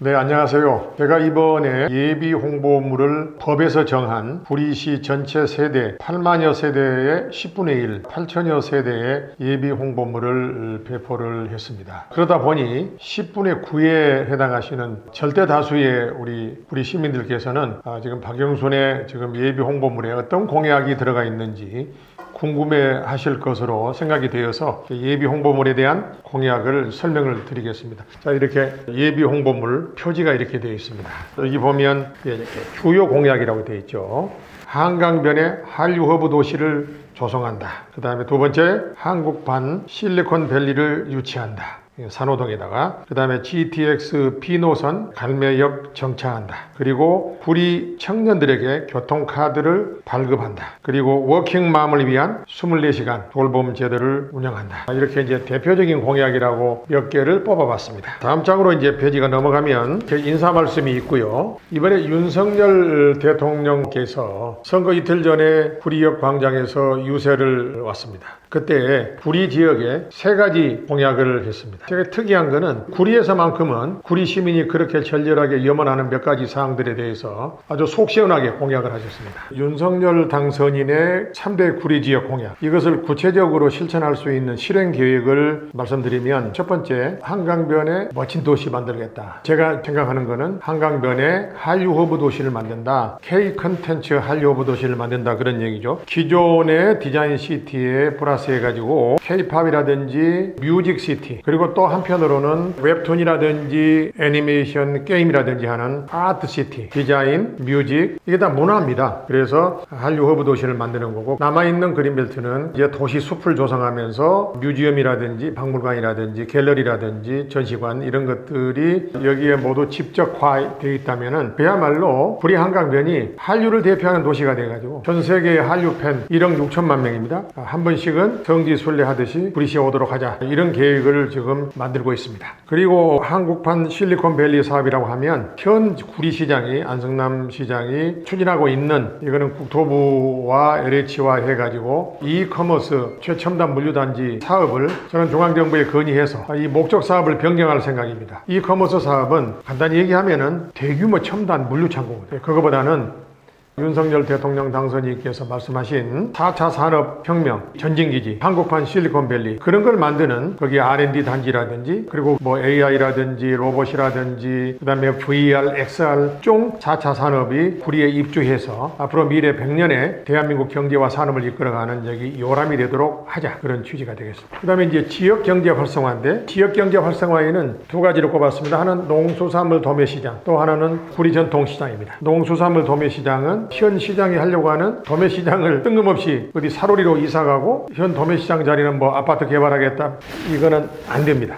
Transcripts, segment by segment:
네, 안녕하세요. 제가 이번에 예비 홍보물을 법에서 정한 구리시 전체 세대 8만여 세대의 10분의 1, 8천여 세대의 예비 홍보물을 배포를 했습니다. 그러다 보니 10분의 9에 해당하시는 절대 다수의 우리 구리 시민들께서는 지금 박영순의 지금 예비 홍보물에 어떤 공약이 들어가 있는지 궁금해 하실 것으로 생각이 되어서 예비 홍보물에 대한 공약을 설명을 드리겠습니다. 자, 이렇게 예비 홍보물 표지가 이렇게 되어 있습니다. 여기 보면 이렇게 주요 공약이라고 되어 있죠. 한강변에 한류허브 도시를 조성한다. 그 다음에 두 번째, 한국판 실리콘밸리를 유치한다. 산호동에다가 그 다음에 GTX B노선 갈매역 정차한다. 그리고 구리 청년들에게 교통카드를 발급한다. 그리고 워킹맘을 위한 24시간 돌봄 제도를 운영한다. 이렇게 이제 대표적인 공약이라고 몇 개를 뽑아봤습니다. 다음 장으로 이제 페이지가 넘어가면 제 인사 말씀이 있고요. 이번에 윤석열 대통령께서 선거 이틀 전에 구리역 광장에서 유세를 왔습니다. 그때 구리 지역에 세 가지 공약을 했습니다. 되게 특이한 거는 구리에서만큼은 구리 시민이 그렇게 절절하게 염원하는 몇 가지 사항들에 대해서 아주 속 시원하게 공약을 하셨습니다. 윤석열 당선인의 3대 구리 지역 공약, 이것을 구체적으로 실천할 수 있는 실행 계획을 말씀드리면, 첫 번째, 한강변에 멋진 도시 만들겠다. 제가 생각하는 거는 한강변에 한류허브 도시를 만든다. K 컨텐츠 한류허브 도시를 만든다, 그런 얘기죠. 기존의 디자인 시티에 플러스 해가지고 K-팝이라든지 뮤직시티, 그리고 또 한편으로는 웹툰이라든지 애니메이션 게임이라든지 하는 아트시티, 디자인, 뮤직, 이게 다 문화입니다. 그래서 한류허브 도시를 만드는 거고, 남아있는 그린벨트는 이제 도시 숲을 조성하면서 뮤지엄이라든지 박물관이라든지 갤러리라든지 전시관, 이런 것들이 여기에 모두 집적화되어 있다면은 그야말로 구리 한강변이 한류를 대표하는 도시가 돼가지고 전 세계의 한류 팬 1억 6천만 명입니다. 한 번씩은 성지순례 하듯이 구리시에 오도록 하자, 이런 계획을 지금 만들고 있습니다. 그리고 한국판 실리콘밸리 사업이라고 하면 현 구리시장이, 안성남 시장이 추진하고 있는, 이거는 국토부와 LH와 해가지고 이커머스 최첨단 물류단지 사업을 저는 중앙정부에 건의해서 이 목적 사업을 변경할 생각입니다. 이커머스 사업은 간단히 얘기하면은 대규모 첨단 물류창고거든요. 그거보다는 윤석열 대통령 당선인께서 말씀하신 4차 산업혁명, 전진기지, 한국판 실리콘밸리, 그런 걸 만드는 거기 R&D 단지라든지, 그리고 뭐 AI라든지 로봇이라든지, 그 다음에 VR, XR 종 4차 산업이 구리에 입주해서 앞으로 미래 100년에 대한민국 경제와 산업을 이끌어가는 여기 요람이 되도록 하자, 그런 취지가 되겠습니다. 그 다음에 이제 지역경제 활성화인데, 지역경제 활성화에는 두 가지를 꼽았습니다. 하나는 농수산물 도매시장, 또 하나는 구리 전통시장입니다. 농수산물 도매시장은 현 시장이 하려고 하는 도매시장을 뜬금없이 어디 사로리로 이사가고 현 도매시장 자리는 뭐 아파트 개발하겠다, 이거는 안 됩니다.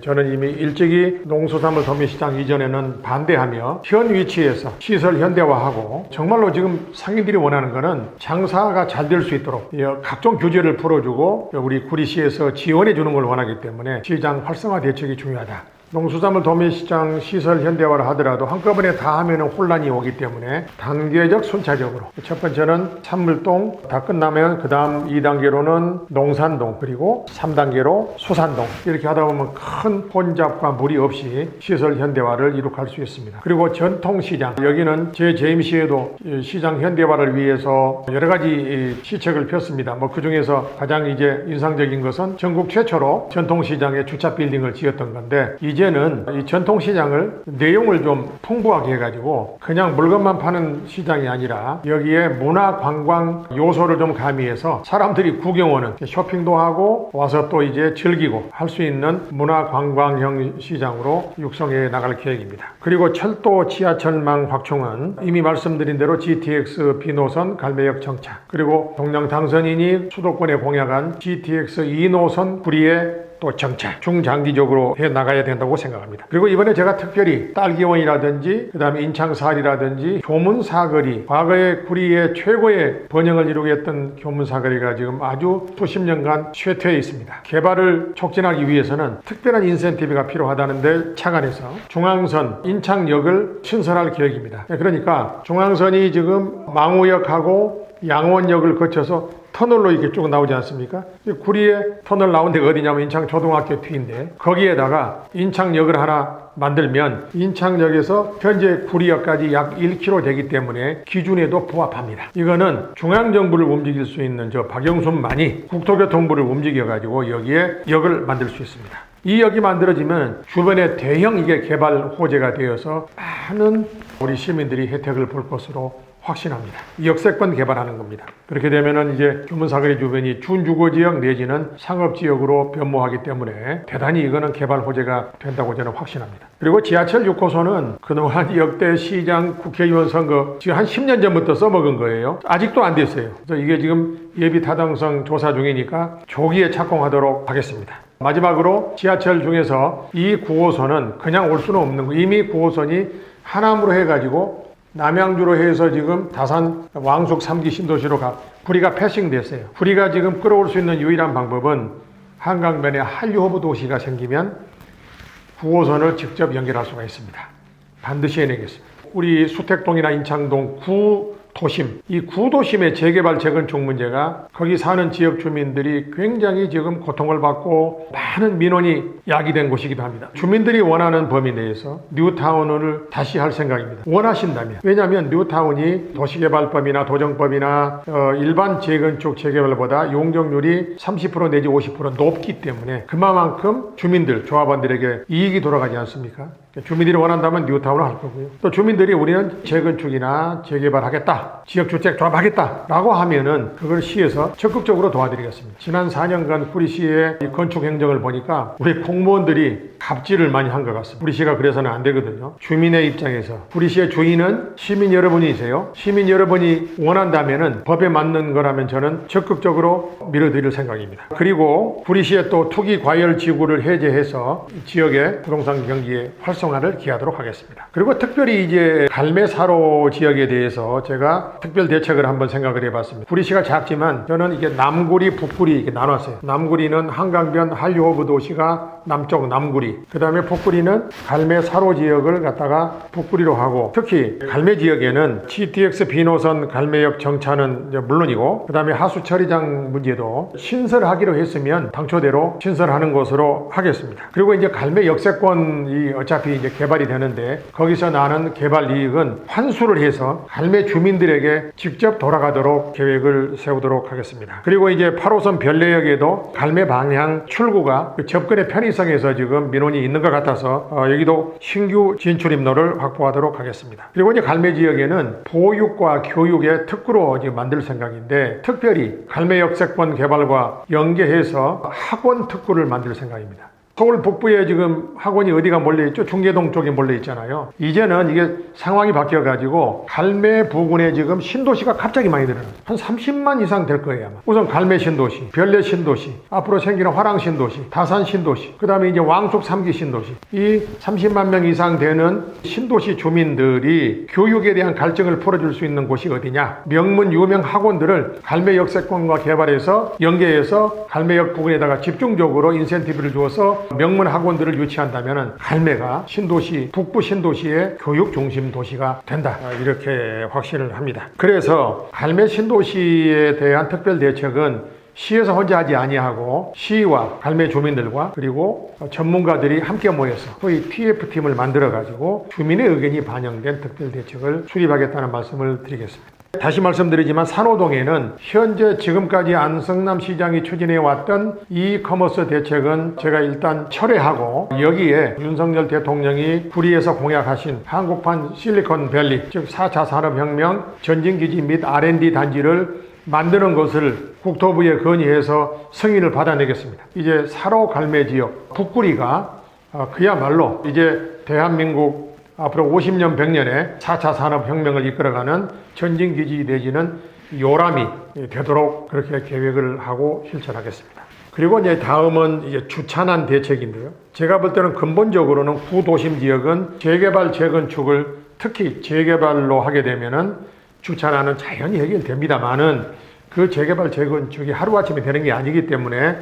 저는 이미 일찍이 농수산물 도매시장 이전에는 반대하며 현 위치에서 시설 현대화하고, 정말로 지금 상인들이 원하는 거는 장사가 잘 될 수 있도록 각종 규제를 풀어주고 우리 구리시에서 지원해 주는 걸 원하기 때문에 시장 활성화 대책이 중요하다. 농수산물 도매시장 시설 현대화를 하더라도 한꺼번에 다 하면은 혼란이 오기 때문에 단계적 순차적으로, 첫 번째는 산물동, 다 끝나면 그 다음 2단계로는 농산동, 그리고 3단계로 수산동, 이렇게 하다 보면 큰 혼잡과 무리 없이 시설 현대화를 이룩할 수 있습니다. 그리고 전통시장, 여기는 제 재임시에도 시장 현대화를 위해서 여러 가지 시책을 폈습니다. 뭐 그 중에서 가장 이제 인상적인 것은 전국 최초로 전통시장에 주차 빌딩을 지었던 건데, 이제는 이 전통시장을 내용을 좀 풍부하게 해가지고 그냥 물건만 파는 시장이 아니라 여기에 문화 관광 요소를 좀 가미해서 사람들이 구경 오는, 쇼핑도 하고 와서 또 이제 즐기고 할 수 있는 문화 관광형 시장으로 육성해 나갈 계획입니다. 그리고 철도 지하철망 확충은 이미 말씀드린 대로 GTX B노선 갈매역 정차, 그리고 동령 당선인이 수도권에 공약한 GTX E노선 구리에 또 정차, 중장기적으로 해 나가야 된다고 생각합니다. 그리고 이번에 제가 특별히 딸기원이라든지 그 다음에 인창사리라든지 교문사거리, 과거에 구리의 최고의 번영을 이루게 했던 교문사거리가 지금 아주 수십 년간 쇠퇴해 있습니다. 개발을 촉진하기 위해서는 특별한 인센티브가 필요하다는데 착안해서 중앙선 인창역을 신설할 계획입니다. 그러니까 중앙선이 지금 망우역하고 양원역을 거쳐서 터널로 이렇게 쭉 나오지 않습니까? 구리에 터널 나온 데가 어디냐면 인창초등학교 뒤인데 거기에다가 인창역을 하나 만들면 인창역에서 현재 구리역까지 약 1km 되기 때문에 기준에도 부합합니다. 이거는 중앙정부를 움직일 수 있는 저 박영순만이 국토교통부를 움직여가지고 여기에 역을 만들 수 있습니다. 이 역이 만들어지면 주변에 대형 이게 개발 호재가 되어서 많은 우리 시민들이 혜택을 볼 것으로 확신합니다. 역세권 개발하는 겁니다. 그렇게 되면은 이제 주문사거리 주변이 준주거지역 내지는 상업지역으로 변모하기 때문에 대단히 이거는 개발 호재가 된다고 저는 확신합니다. 그리고 지하철 6호선은 그동안 역대 시장 국회의원 선거 지금 한 10년 전부터 써먹은 거예요. 아직도 안 됐어요. 그래서 이게 지금 예비 타당성 조사 중이니까 조기에 착공하도록 하겠습니다. 마지막으로 지하철 중에서 이 9호선은 그냥 올 수는 없는 거. 이미 9호선이 하남으로 해가지고 남양주로 해서 지금 다산 왕숙 3기 신도시로 구리가 패싱됐어요. 구리가 지금 끌어올 수 있는 유일한 방법은 한강변에 한류허브 도시가 생기면 9호선을 직접 연결할 수가 있습니다. 반드시 해내겠습니다. 우리 수택동이나 인창동 구도심, 이 구도심의 재개발 재건축 문제가 거기 사는 지역 주민들이 굉장히 지금 고통을 받고 많은 민원이 야기된 곳이기도 합니다. 주민들이 원하는 범위 내에서 뉴타운을 다시 할 생각입니다. 원하신다면. 왜냐하면 뉴타운이 도시개발법이나 도정법이나 일반 재건축 재개발보다 용적률이 30% 내지 50% 높기 때문에 그만큼 주민들, 조합원들에게 이익이 돌아가지 않습니까? 주민들이 원한다면 뉴타운을 할 거고요. 또 주민들이 우리는 재건축이나 재개발하겠다, 지역주택 조합하겠다 라고 하면은 그걸 시에서 적극적으로 도와드리겠습니다. 지난 4년간 구리시의 건축 행정을 보니까 우리 공무원들이 갑질을 많이 한 것 같습니다. 구리시가 그래서는 안 되거든요. 주민의 입장에서 구리시의 주인은 시민 여러분이세요. 시민 여러분이 원한다면은 법에 맞는 거라면 저는 적극적으로 밀어드릴 생각입니다. 그리고 구리시의 또 투기 과열 지구를 해제해서 지역의 부동산 경기에 활성화를 기하도록 하겠습니다. 그리고 특별히 이제 갈매사로 지역에 대해서 제가 특별 대책을 한번 생각을 해봤습니다. 구리시가 작지만 저는 이게 남구리, 북구리 이렇게 나눴어요. 남구리는 한강변 한류허브 도시가 남쪽 남구리, 그 다음에 북구리는 갈매사로 지역을 갖다가 북구리로 하고, 특히 갈매 지역에는 GTX 비노선 갈매역 정차는 물론이고 그 다음에 하수 처리장 문제도 신설하기로 했으면 당초대로 신설하는 것으로 하겠습니다. 그리고 이제 갈매 역세권이 어차피 이제 개발이 되는데 거기서 나는 개발 이익은 환수를 해서 갈매 주민들에게 직접 돌아가도록 계획을 세우도록 하겠습니다. 그리고 이제 8호선 별내역에도 갈매 방향 출구가 접근의 편의성에서 지금 민원이 있는 것 같아서 여기도 신규 진출 입로를 확보하도록 하겠습니다. 그리고 이제 갈매 지역에는 보육과 교육의 특구로 이제 만들 생각인데 특별히 갈매 역세권 개발과 연계해서 학원 특구를 만들 생각입니다. 서울 북부에 지금 학원이 어디가 몰려있죠? 중계동 쪽에 몰려있잖아요. 이제는 이게 상황이 바뀌어가지고 갈매 부근에 지금 신도시가 갑자기 많이 늘어나요. 한 30만 이상 될 거예요 아마. 우선 갈매 신도시, 별내 신도시, 앞으로 생기는 화랑 신도시, 다산 신도시, 그 다음에 이제 왕숙 3기 신도시, 이 30만 명 이상 되는 신도시 주민들이 교육에 대한 갈증을 풀어줄 수 있는 곳이 어디냐? 명문 유명 학원들을 갈매 역세권과 개발해서 연계해서 갈매역 부근에다가 집중적으로 인센티브를 주어서 명문 학원들을 유치한다면 갈매가 신도시, 북부 신도시의 교육 중심 도시가 된다, 이렇게 확신을 합니다. 그래서 갈매 신도시에 대한 특별 대책은 시에서 혼자 하지 아니하고 시와 갈매 주민들과 그리고 전문가들이 함께 모여서 소위 TF팀을 만들어 가지고 주민의 의견이 반영된 특별 대책을 수립하겠다는 말씀을 드리겠습니다. 다시 말씀드리지만 산호동에는 현재 지금까지 안성남 시장이 추진해 왔던 이커머스 대책은 제가 일단 철회하고 여기에 윤석열 대통령이 구리에서 공약하신 한국판 실리콘밸리, 즉 4차 산업혁명 전진기지 및 R&D 단지를 만드는 것을 국토부에 건의해서 승인을 받아내겠습니다. 이제 사로 갈매 지역 북구리가 그야말로 이제 대한민국 앞으로 50년, 100년에 4차 산업혁명을 이끌어가는 전진기지 내지는 요람이 되도록 그렇게 계획을 하고 실천하겠습니다. 그리고 이제 다음은 이제 주차난 대책인데요. 제가 볼 때는 근본적으로는 구도심 지역은 재개발, 재건축을 특히 재개발로 하게 되면은 주차난은 자연히 해결됩니다만은 그 재개발, 재건축이 하루아침에 되는 게 아니기 때문에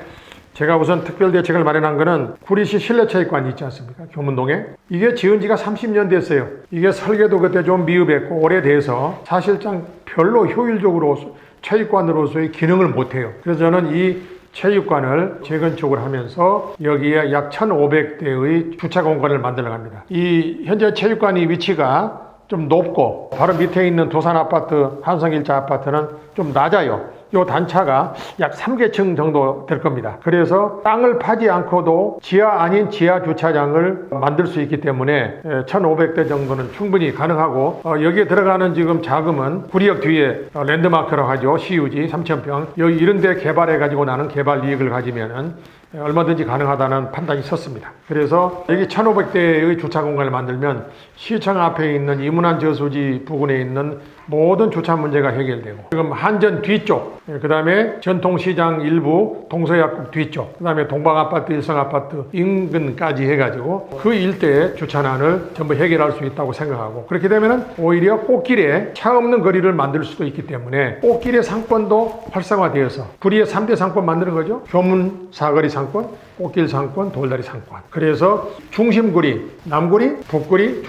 제가 우선 특별 대책을 마련한 거는 구리시 실내체육관이 있지 않습니까? 교문동에. 이게 지은 지가 30년 됐어요. 이게 설계도 그때 좀 미흡했고 오래돼서 사실상 별로 효율적으로 체육관으로서의 기능을 못해요. 그래서 저는 이 체육관을 재건축을 하면서 여기에 약 1,500대의 주차 공간을 만들어 갑니다. 이 현재 체육관이 위치가 좀 높고 바로 밑에 있는 두산 아파트, 한성일자 아파트는 좀 낮아요. 이 단차가 약 3개층 정도 될 겁니다. 그래서 땅을 파지 않고도 지하 아닌 지하 주차장을 만들 수 있기 때문에 1,500대 정도는 충분히 가능하고, 여기에 들어가는 지금 자금은 구리역 뒤에 랜드마크라고 하죠. 시유지 3,000평. 여기 이런 데 개발해 가지고 나는 개발 이익을 가지면은 얼마든지 가능하다는 판단이 섰습니다. 그래서 여기 1,500대의 주차 공간을 만들면 시청 앞에 있는 이문환 저수지 부근에 있는 모든 주차 문제가 해결되고, 지금 한전 뒤쪽, 그 다음에 전통시장 일부, 동서약국 뒤쪽, 그 다음에 동방아파트, 일성아파트 인근까지 해가지고 그 일대의 주차난을 전부 해결할 수 있다고 생각하고, 그렇게 되면 오히려 꽃길에 차 없는 거리를 만들 수도 있기 때문에 꽃길의 상권도 활성화되어서 구리의 3대 상권 만드는 거죠. 교문 사거리 상권, 꽃길 상권, 돌다리 상권. 그래서 중심구리, 남구리, 북구리,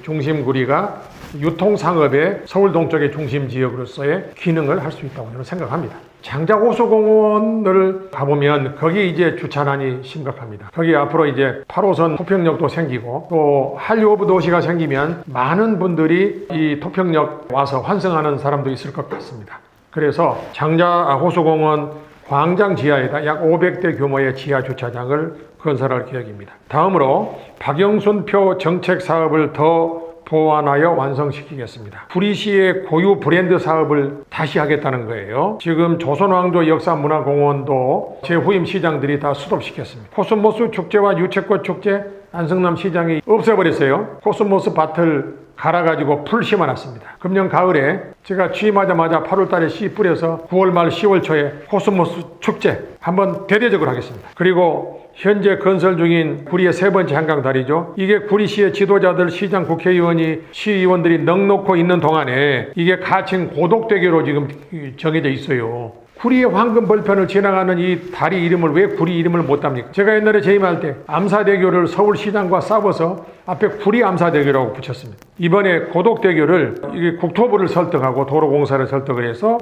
중심구리가 유통상업의 서울 동쪽의 중심 지역으로서의 기능을 할 수 있다고 저는 생각합니다. 장자호수공원을 가보면 거기 이제 주차난이 심각합니다. 거기 앞으로 이제 8호선 토평역도 생기고 또 한류오브 도시가 생기면 많은 분들이 이 토평역 와서 환승하는 사람도 있을 것 같습니다. 그래서 장자호수공원 광장 지하에다 약 500대 규모의 지하 주차장을 건설할 계획입니다. 다음으로 박영순표 정책 사업을 더 보완하여 완성시키겠습니다. 구리시의 고유 브랜드 사업을 다시 하겠다는 거예요. 지금 조선왕조 역사문화공원도 제 후임 시장들이 다 수립시켰습니다. 코스모스 축제와 유채꽃 축제 안성남 시장이 없애버렸어요. 코스모스 밭을 갈아가지고 풀 심어놨습니다. 금년 가을에 제가 취임하자마자 8월달에 씨 뿌려서 9월 말 10월 초에 코스모스 축제 한번 대대적으로 하겠습니다. 그리고 현재 건설 중인 구리의 세 번째 한강다리죠. 이게 구리시의 지도자들, 시장, 국회의원이, 시의원들이 넉넉히 있는 동안에 이게 가칭 고독대교로 지금 정해져 있어요. 구리의 황금 벌편을 지나가는 이 다리 이름을 왜 구리 이름을 못 답니까? 제가 옛날에 재임할 때 암사대교를 서울시장과 싸워서 앞에 구리 암사대교라고 붙였습니다. 이번에 고독대교를 이게 국토부를 설득하고 도로공사를 설득을 해서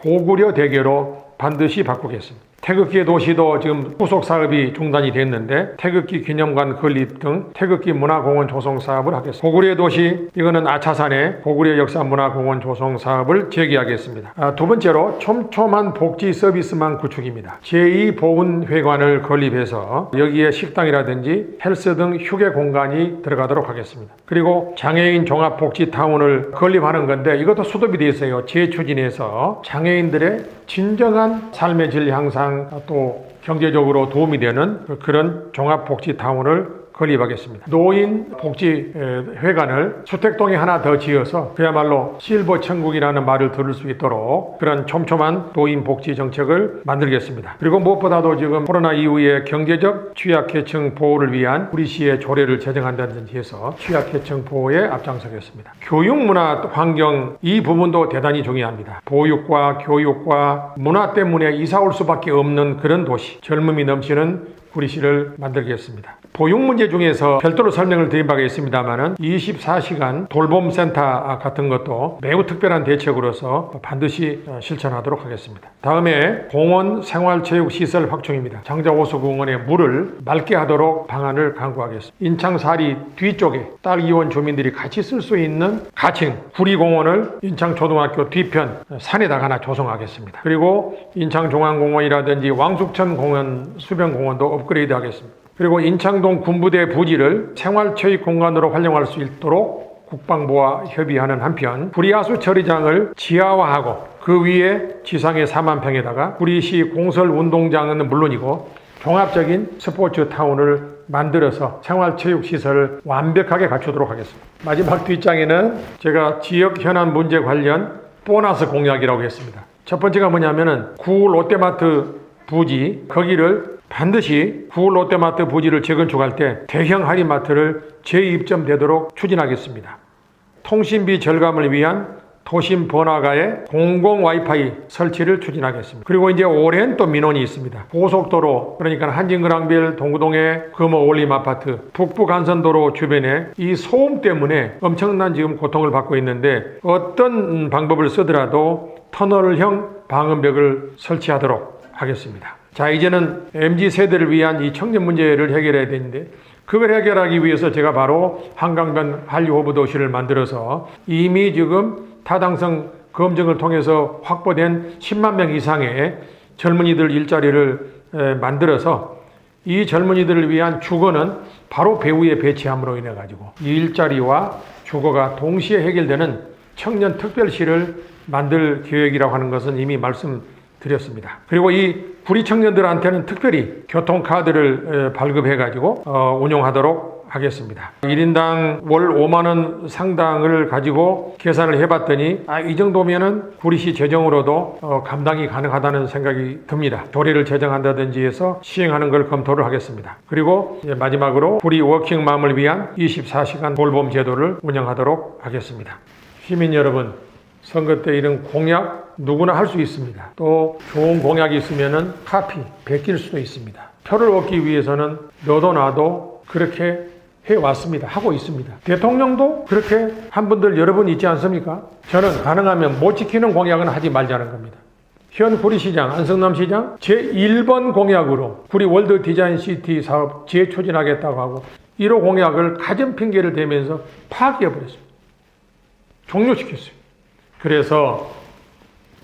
고구려대교로 반드시 바꾸겠습니다. 태극기의 도시도 지금 후속 사업이 중단이 됐는데 태극기 기념관 건립 등 태극기 문화공원 조성 사업을 하겠습니다. 고구려의 도시, 이거는 아차산에 고구려 역사문화공원 조성 사업을 재개하겠습니다. 두 번째로 촘촘한 복지 서비스망 구축입니다. 제2보훈회관을 건립해서 여기에 식당이라든지 헬스 등 휴게 공간이 들어가도록 하겠습니다. 그리고 장애인 종합복지타운을 건립하는 건데 이것도 수도비 되어 있어요. 재추진해서 장애인들의 진정한 삶의 질 향상, 또 경제적으로 도움이 되는 그런 종합복지타운을 건립하겠습니다. 노인복지회관을 수택동에 하나 더 지어서 그야말로 실버 천국이라는 말을 들을 수 있도록 그런 촘촘한 노인복지 정책을 만들겠습니다. 그리고 무엇보다도 지금 코로나 이후에 경제적 취약계층 보호를 위한 구리시의 조례를 제정한다든지 해서 취약계층 보호에 앞장서겠습니다. 교육, 문화, 환경 이 부분도 대단히 중요합니다. 보육과 교육과 문화 때문에 이사 올 수밖에 없는 그런 도시, 젊음이 넘치는 구리시를 만들겠습니다. 보육 문제 중에서 별도로 설명을 드린 바가 있습니다만은 24시간 돌봄센터 같은 것도 매우 특별한 대책으로서 반드시 실천하도록 하겠습니다. 다음에 공원 생활체육시설 확충입니다. 장자호수공원의 물을 맑게 하도록 방안을 강구하겠습니다. 인창사리 뒤쪽에 딸 이원 주민들이 같이 쓸 수 있는 가칭 구리공원을 인창초등학교 뒤편 산에다가 하나 조성하겠습니다. 그리고 인창중앙공원이라든지 왕숙천공원 수변공원도 업그레이드 하겠습니다. 그리고 인창동 군부대 부지를 생활체육공간으로 활용할 수 있도록 국방부와 협의하는 한편 구리하수 처리장을 지하화하고 그 위에 지상의 4만 평에다가 구리시 공설운동장은 물론이고 종합적인 스포츠타운을 만들어서 생활체육시설을 완벽하게 갖추도록 하겠습니다. 마지막 뒷장에는 제가 지역 현안 문제 관련 보너스 공약이라고 했습니다. 첫 번째가 뭐냐면은 구 롯데마트 부지, 거기를 반드시 구 롯데마트 부지를 재건축할 때 대형 할인마트를 재입점되도록 추진하겠습니다. 통신비 절감을 위한 도심 번화가에 공공 와이파이 설치를 추진하겠습니다. 그리고 이제 오랜 또 민원이 있습니다. 고속도로, 그러니까 한진그랑빌 동구동의 금호 올림 아파트, 북부 간선도로 주변에 이 소음 때문에 엄청난 지금 고통을 받고 있는데, 어떤 방법을 쓰더라도 터널형 방음벽을 설치하도록 하겠습니다. 자, 이제는 MZ세대를 위한 이 청년 문제를 해결해야 되는데, 그걸 해결하기 위해서 제가 바로 한강변 한류호흡 도시를 만들어서 이미 지금 타당성 검증을 통해서 확보된 10만 명 이상의 젊은이들 일자리를 만들어서 이 젊은이들을 위한 주거는 바로 배후에 배치함으로 인해 가지고 이 일자리와 주거가 동시에 해결되는 청년 특별시를 만들 계획이라고 하는 것은 이미 말씀드렸습니다. 그리고 이 구리 청년들한테는 특별히 교통카드를 발급해 가지고 운용하도록 하겠습니다. 1인당 월 5만 원 상당을 가지고 계산을 해봤더니 이 정도면은 구리시 재정으로도 감당이 가능하다는 생각이 듭니다. 조례를 제정한다든지 해서 시행하는 걸 검토를 하겠습니다. 그리고 마지막으로 구리 워킹맘을 위한 24시간 돌봄 제도를 운영하도록 하겠습니다. 시민 여러분, 선거 때 이런 공약 누구나 할 수 있습니다. 또 좋은 공약이 있으면은 카피, 베낄 수도 있습니다. 표를 얻기 위해서는 너도 나도 그렇게 해왔습니다. 하고 있습니다. 대통령도 그렇게 한 분들 여러분 있지 않습니까? 저는 가능하면 못 지키는 공약은 하지 말자는 겁니다. 현 구리시장, 안성남 시장 제1번 공약으로 구리 월드 디자인 시티 사업 재추진하겠다고 하고 1호 공약을 가진 핑계를 대면서 파기해버렸습니다. 종료시켰어요. 그래서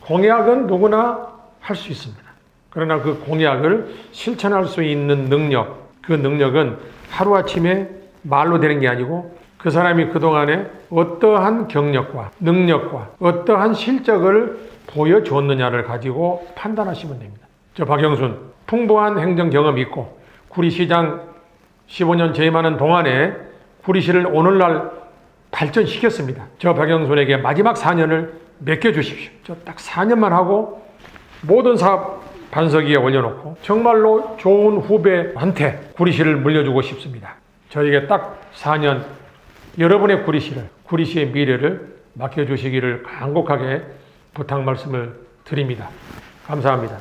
공약은 누구나 할 수 있습니다. 그러나 그 공약을 실천할 수 있는 능력, 그 능력은 하루아침에 말로 되는 게 아니고 그 사람이 그동안에 어떠한 경력과 능력과 어떠한 실적을 보여줬느냐를 가지고 판단하시면 됩니다. 저 박영순 풍부한 행정 경험이 있고 구리시장 15년 재임하는 동안에 구리시를 오늘날 발전시켰습니다. 저 박영순에게 마지막 4년을 맡겨주십시오. 저 딱 4년만 하고 모든 사업 반석 위에 올려놓고 정말로 좋은 후배한테 구리시를 물려주고 싶습니다. 저에게 딱 4년 여러분의 구리시를, 구리시의 미래를 맡겨주시기를 간곡하게 부탁 말씀을 드립니다. 감사합니다.